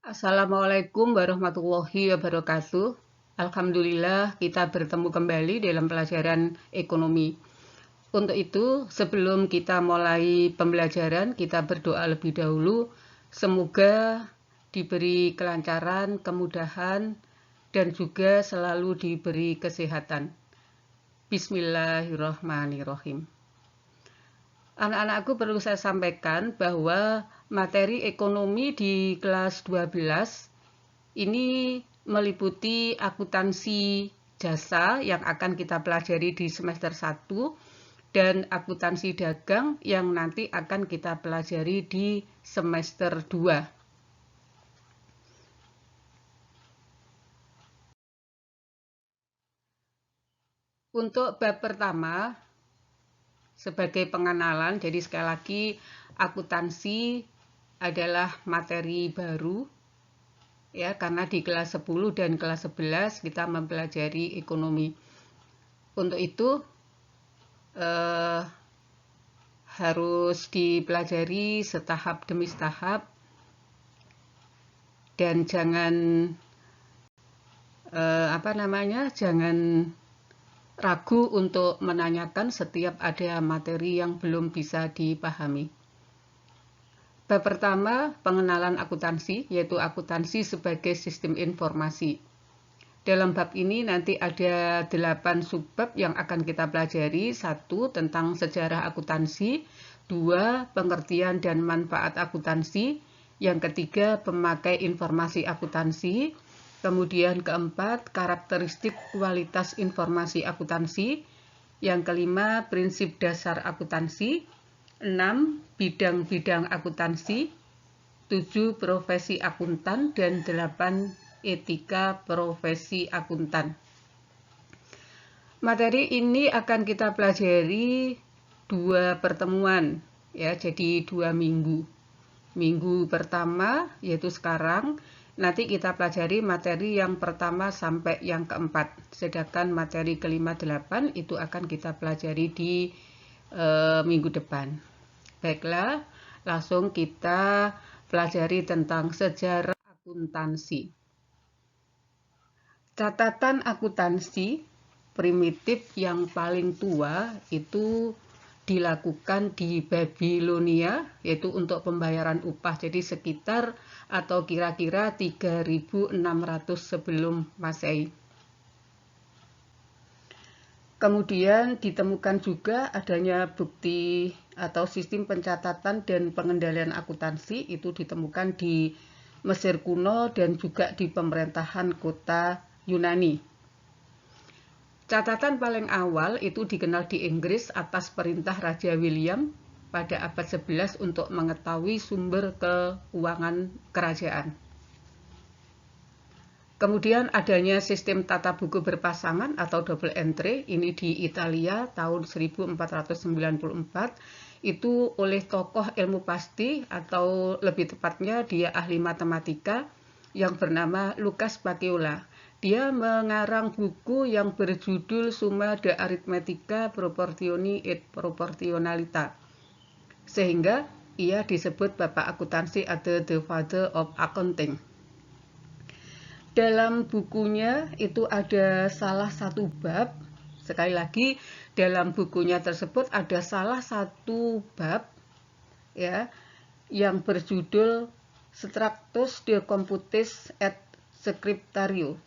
Assalamualaikum warahmatullahi wabarakatuh. Alhamdulillah kita bertemu kembali dalam pelajaran ekonomi. Untuk itu, sebelum kita mulai pembelajaran, kita berdoa lebih dahulu. Semoga diberi kelancaran, kemudahan, dan juga selalu diberi kesehatan. Bismillahirrahmanirrahim. Anak-anakku, perlu saya sampaikan bahwa materi ekonomi di kelas 12 ini meliputi akuntansi jasa yang akan kita pelajari di semester 1 dan akuntansi dagang yang nanti akan kita pelajari di semester 2. Untuk bab pertama, sebagai pengenalan, jadi sekali lagi akuntansi adalah materi baru ya, karena di kelas 10 dan kelas 11 kita mempelajari ekonomi. Untuk itu harus dipelajari setahap demi setahap dan jangan jangan ragu untuk menanyakan setiap ada materi yang belum bisa dipahami. Bab pertama, pengenalan akuntansi, yaitu akuntansi sebagai sistem informasi. Dalam bab ini nanti ada 8 subbab yang akan kita pelajari. 1. Tentang sejarah akuntansi. 2. Pengertian dan manfaat akuntansi. Yang ketiga, pemakai informasi akuntansi. Kemudian keempat, karakteristik kualitas informasi akuntansi. Yang kelima, prinsip dasar akuntansi. 6. Bidang-bidang akuntansi. 7. Profesi akuntan. Dan 8. Etika profesi akuntan. Materi ini akan kita pelajari 2 pertemuan ya, jadi 2 minggu. Minggu pertama yaitu sekarang, nanti kita pelajari materi yang pertama sampai yang keempat. Sedangkan materi kelima 8 itu akan kita pelajari di minggu depan. Baiklah, langsung kita pelajari tentang sejarah akuntansi. Catatan akuntansi primitif yang paling tua itu dilakukan di Babilonia, yaitu untuk pembayaran upah. Jadi sekitar atau kira-kira 3600 sebelum Masehi. Kemudian ditemukan juga adanya bukti atau sistem pencatatan dan pengendalian akuntansi, itu ditemukan di Mesir kuno dan juga di pemerintahan kota Yunani. Catatan paling awal itu dikenal di Inggris atas perintah Raja William pada abad 11 untuk mengetahui sumber keuangan kerajaan. Kemudian adanya sistem tata buku berpasangan atau double entry, ini di Italia tahun 1494, itu oleh tokoh ilmu pasti atau lebih tepatnya dia ahli matematika yang bernama Lucas Paciolo. Dia mengarang buku yang berjudul Summa de Arithmetica Proportioni et Proportionalita. Sehingga ia disebut Bapak Akuntansi atau The Father of Accounting. Dalam bukunya itu ada salah satu bab, sekali lagi dalam bukunya tersebut ada salah satu bab ya yang berjudul Structus de Computis et Scriptario.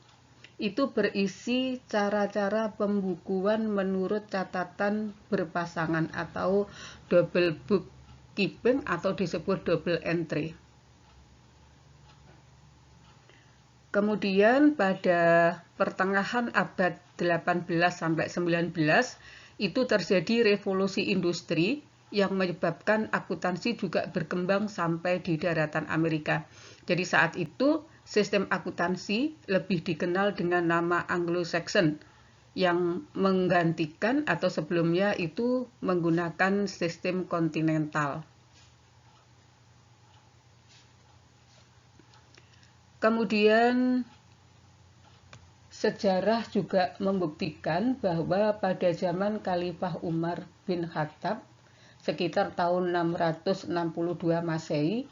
Itu berisi cara-cara pembukuan menurut catatan berpasangan atau double bookkeeping atau disebut double entry. Kemudian pada pertengahan abad 18 sampai 19 itu terjadi revolusi industri yang menyebabkan akuntansi juga berkembang sampai di daratan Amerika. Jadi saat itu sistem akuntansi lebih dikenal dengan nama Anglo-Saxon yang menggantikan atau sebelumnya itu menggunakan sistem kontinental. Kemudian sejarah juga membuktikan bahwa pada zaman Khalifah Umar bin Khattab sekitar tahun 662 Masehi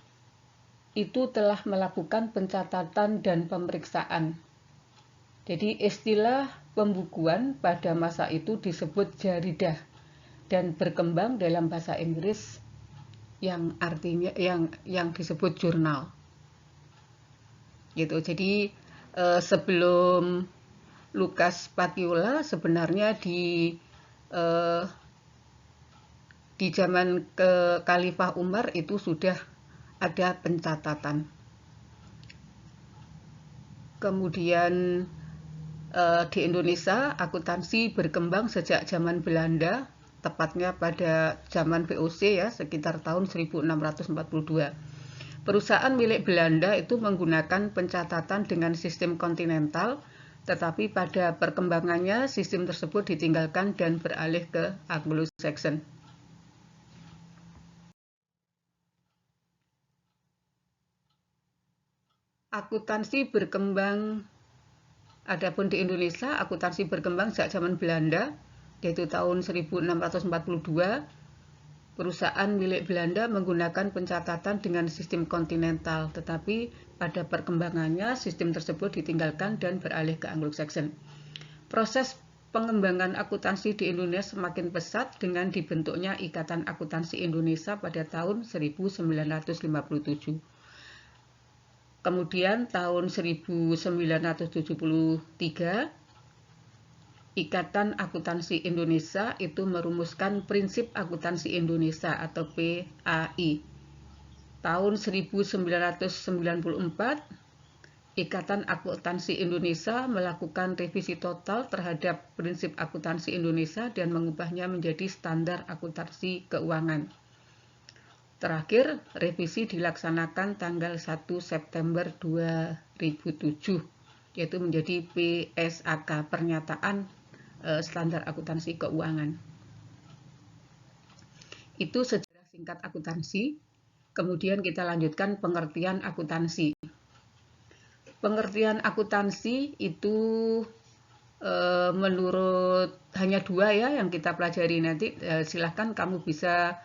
itu telah melakukan pencatatan dan pemeriksaan. Jadi istilah pembukuan pada masa itu disebut jaridah dan berkembang dalam bahasa Inggris yang artinya yang disebut jurnal. Gitu. Jadi sebelum Lukas Pacchiula sebenarnya eh, di zaman Khalifah Umar itu sudah ada pencatatan. Kemudian di Indonesia akuntansi berkembang sejak zaman Belanda, tepatnya pada zaman VOC ya, sekitar tahun 1642. Perusahaan milik Belanda itu menggunakan pencatatan dengan sistem kontinental, tetapi pada perkembangannya sistem tersebut ditinggalkan dan beralih ke Anglo-Saxon. Akuntansi berkembang, adapun di Indonesia, akuntansi berkembang sejak zaman Belanda, yaitu tahun 1642. Perusahaan milik Belanda menggunakan pencatatan dengan sistem kontinental, tetapi pada perkembangannya sistem tersebut ditinggalkan dan beralih ke Anglo-Saxon. Proses pengembangan akuntansi di Indonesia semakin pesat dengan dibentuknya Ikatan Akuntansi Indonesia pada tahun 1957. Kemudian tahun 1973, Ikatan Akuntansi Indonesia itu merumuskan Prinsip Akuntansi Indonesia atau PAI. Tahun 1994, Ikatan Akuntansi Indonesia melakukan revisi total terhadap Prinsip Akuntansi Indonesia dan mengubahnya menjadi Standar Akuntansi Keuangan. Terakhir, revisi dilaksanakan tanggal 1 September 2007, yaitu menjadi PSAK, Pernyataan Standar Akuntansi Keuangan. Itu sejarah singkat akuntansi. Kemudian kita lanjutkan pengertian akuntansi. Pengertian akuntansi itu menurut hanya dua ya yang kita pelajari nanti. Silahkan kamu bisa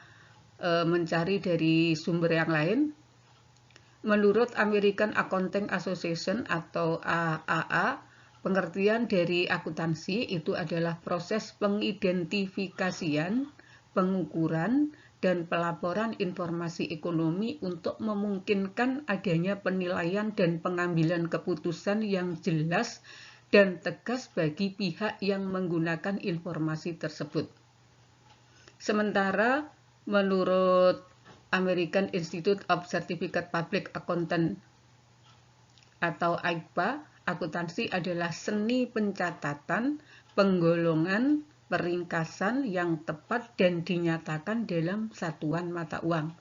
mencari dari sumber yang lain. Menurut American Accounting Association atau AAA, pengertian dari akuntansi itu adalah proses pengidentifikasian, pengukuran, dan pelaporan informasi ekonomi untuk memungkinkan adanya penilaian dan pengambilan keputusan yang jelas dan tegas bagi pihak yang menggunakan informasi tersebut. Sementara menurut American Institute of Certificate Public Accountant atau AICPA, akuntansi adalah seni pencatatan, penggolongan, peringkasan yang tepat dan dinyatakan dalam satuan mata uang.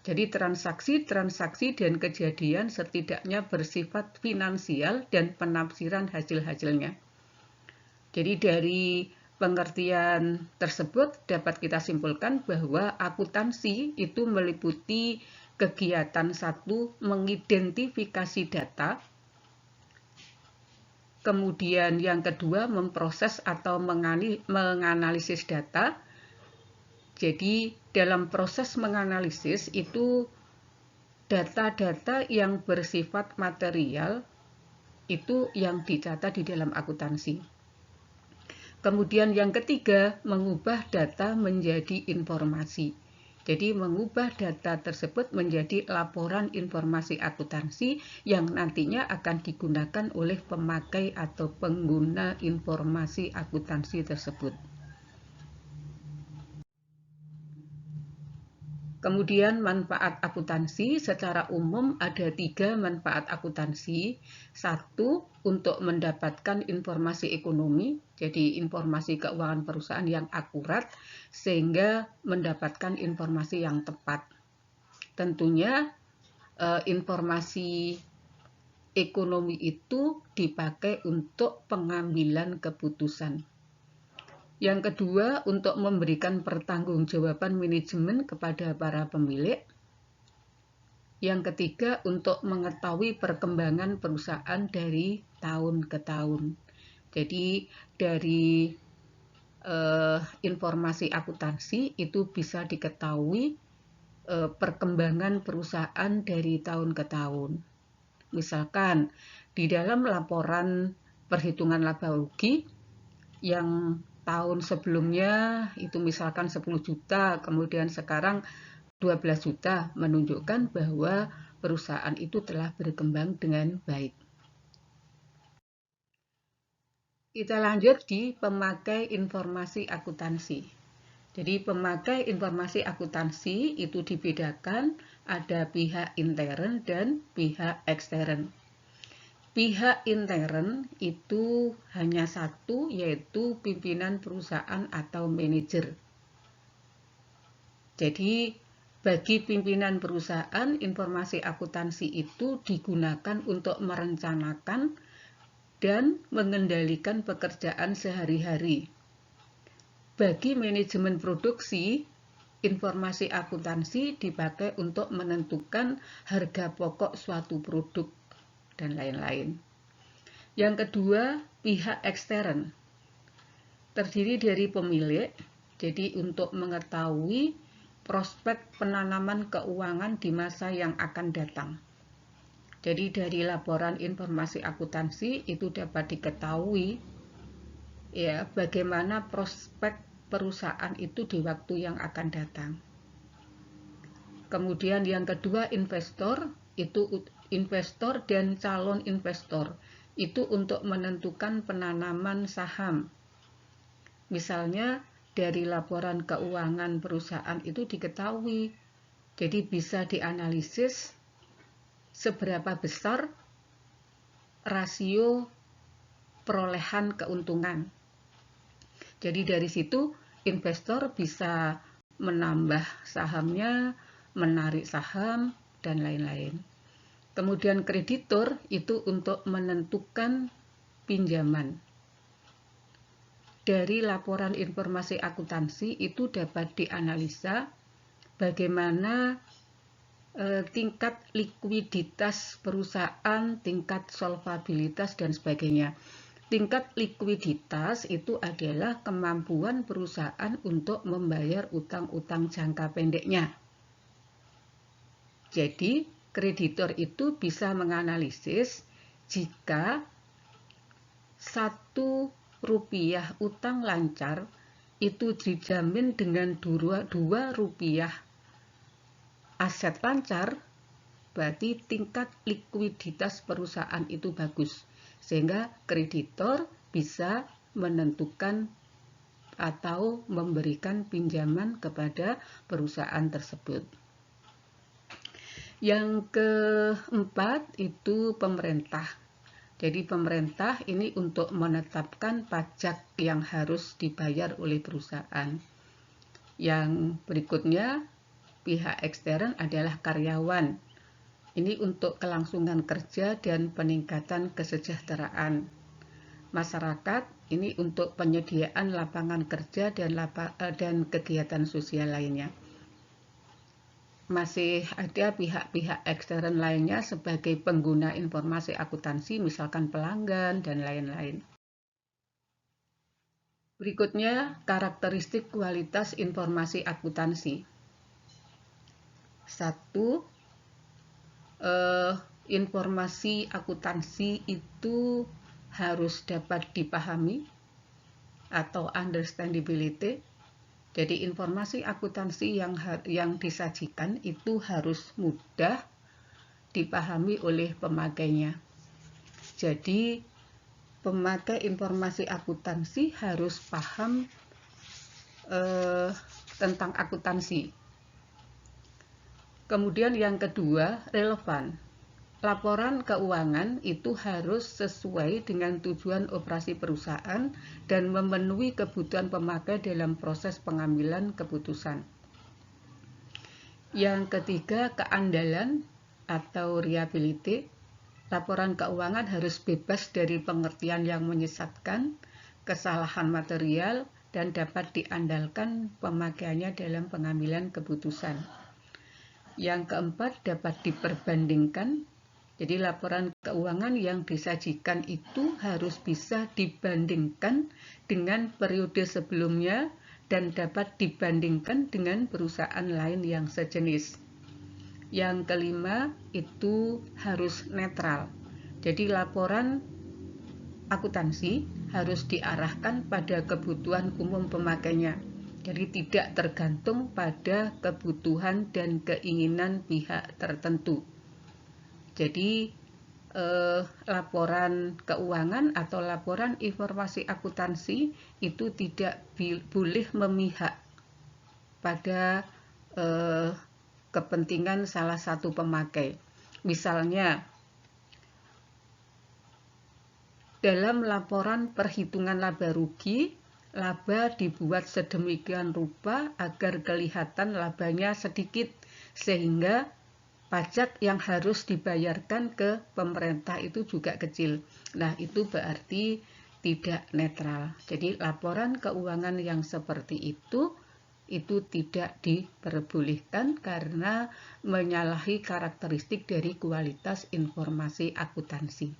Jadi transaksi dan kejadian setidaknya bersifat finansial dan penafsiran hasil-hasilnya. Jadi dari pengertian tersebut dapat kita simpulkan bahwa akuntansi itu meliputi kegiatan satu, mengidentifikasi data, kemudian yang kedua memproses atau menganalisis data. Jadi dalam proses menganalisis itu data-data yang bersifat material itu yang dicatat di dalam akuntansi. Kemudian yang ketiga, mengubah data menjadi informasi. Jadi mengubah data tersebut menjadi laporan informasi akuntansi yang nantinya akan digunakan oleh pemakai atau pengguna informasi akuntansi tersebut. Kemudian manfaat akuntansi, secara umum ada 3 manfaat akuntansi. 1, untuk mendapatkan informasi ekonomi, jadi informasi keuangan perusahaan yang akurat, sehingga mendapatkan informasi yang tepat. Tentunya informasi ekonomi itu dipakai untuk pengambilan keputusan. Yang kedua, untuk memberikan pertanggungjawaban manajemen kepada para pemilik. Yang ketiga, untuk mengetahui perkembangan perusahaan dari tahun ke tahun. Jadi dari informasi akuntansi itu bisa diketahui perkembangan perusahaan dari tahun ke tahun. Misalkan di dalam laporan perhitungan laba rugi yang tahun sebelumnya itu misalkan 10 juta, kemudian sekarang 12 juta, menunjukkan bahwa perusahaan itu telah berkembang dengan baik. Kita lanjut di pemakai informasi akuntansi. Jadi pemakai informasi akuntansi itu dibedakan, ada pihak intern dan pihak ekstern. Pihak intern itu hanya satu, yaitu pimpinan perusahaan atau manajer. Jadi bagi pimpinan perusahaan, informasi akuntansi itu digunakan untuk merencanakan dan mengendalikan pekerjaan sehari-hari. Bagi manajemen produksi, informasi akuntansi dipakai untuk menentukan harga pokok suatu produk dan lain-lain. Yang kedua, pihak ekstern. Terdiri dari pemilik, jadi untuk mengetahui prospek penanaman keuangan di masa yang akan datang. Jadi dari laporan informasi akuntansi itu dapat diketahui ya bagaimana prospek perusahaan itu di waktu yang akan datang. Kemudian yang kedua investor, itu investor dan calon investor itu untuk menentukan penanaman saham. Misalnya dari laporan keuangan perusahaan itu diketahui, jadi bisa dianalisis seberapa besar rasio perolehan keuntungan. Jadi dari situ investor bisa menambah sahamnya, menarik saham, dan lain-lain. Kemudian kreditur itu untuk menentukan pinjaman. Dari laporan informasi akuntansi itu dapat dianalisa bagaimana tingkat likuiditas perusahaan, tingkat solvabilitas, dan sebagainya. Tingkat likuiditas itu adalah kemampuan perusahaan untuk membayar utang-utang jangka pendeknya. Jadi, kreditor itu bisa menganalisis jika Rp1 utang lancar itu dijamin dengan Rp2 aset lancar, berarti tingkat likuiditas perusahaan itu bagus, sehingga kreditor bisa menentukan atau memberikan pinjaman kepada perusahaan tersebut. Yang keempat itu pemerintah. Jadi pemerintah ini untuk menetapkan pajak yang harus dibayar oleh perusahaan. Yang berikutnya pihak ekstern adalah karyawan. Ini untuk kelangsungan kerja dan peningkatan kesejahteraan. Masyarakat ini untuk penyediaan lapangan kerja dan kegiatan sosial lainnya. Masih ada pihak-pihak ekstern lainnya sebagai pengguna informasi akuntansi, misalkan pelanggan dan lain-lain. Berikutnya, karakteristik kualitas informasi akuntansi. 1. Informasi akuntansi itu harus dapat dipahami atau understandability. Jadi informasi akuntansi yang disajikan itu harus mudah dipahami oleh pemakainya. Jadi pemakai informasi akuntansi harus paham tentang akuntansi. Kemudian yang kedua, relevan. Laporan keuangan itu harus sesuai dengan tujuan operasi perusahaan dan memenuhi kebutuhan pemakai dalam proses pengambilan keputusan. Yang ketiga, keandalan atau reliability. Laporan keuangan harus bebas dari pengertian yang menyesatkan, kesalahan material, dan dapat diandalkan pemakaiannya dalam pengambilan keputusan. Yang keempat, dapat diperbandingkan. Jadi laporan keuangan yang disajikan itu harus bisa dibandingkan dengan periode sebelumnya dan dapat dibandingkan dengan perusahaan lain yang sejenis. Yang kelima itu harus netral. Jadi laporan akuntansi harus diarahkan pada kebutuhan umum pemakainya. Jadi tidak tergantung pada kebutuhan dan keinginan pihak tertentu. Jadi laporan keuangan atau laporan informasi akuntansi itu tidak boleh memihak pada kepentingan salah satu pemakai. Misalnya, dalam laporan perhitungan laba rugi, laba dibuat sedemikian rupa agar kelihatan labanya sedikit, sehingga pajak yang harus dibayarkan ke pemerintah itu juga kecil. Nah, itu berarti tidak netral. Jadi laporan keuangan yang seperti itu tidak diperbolehkan karena menyalahi karakteristik dari kualitas informasi akuntansi.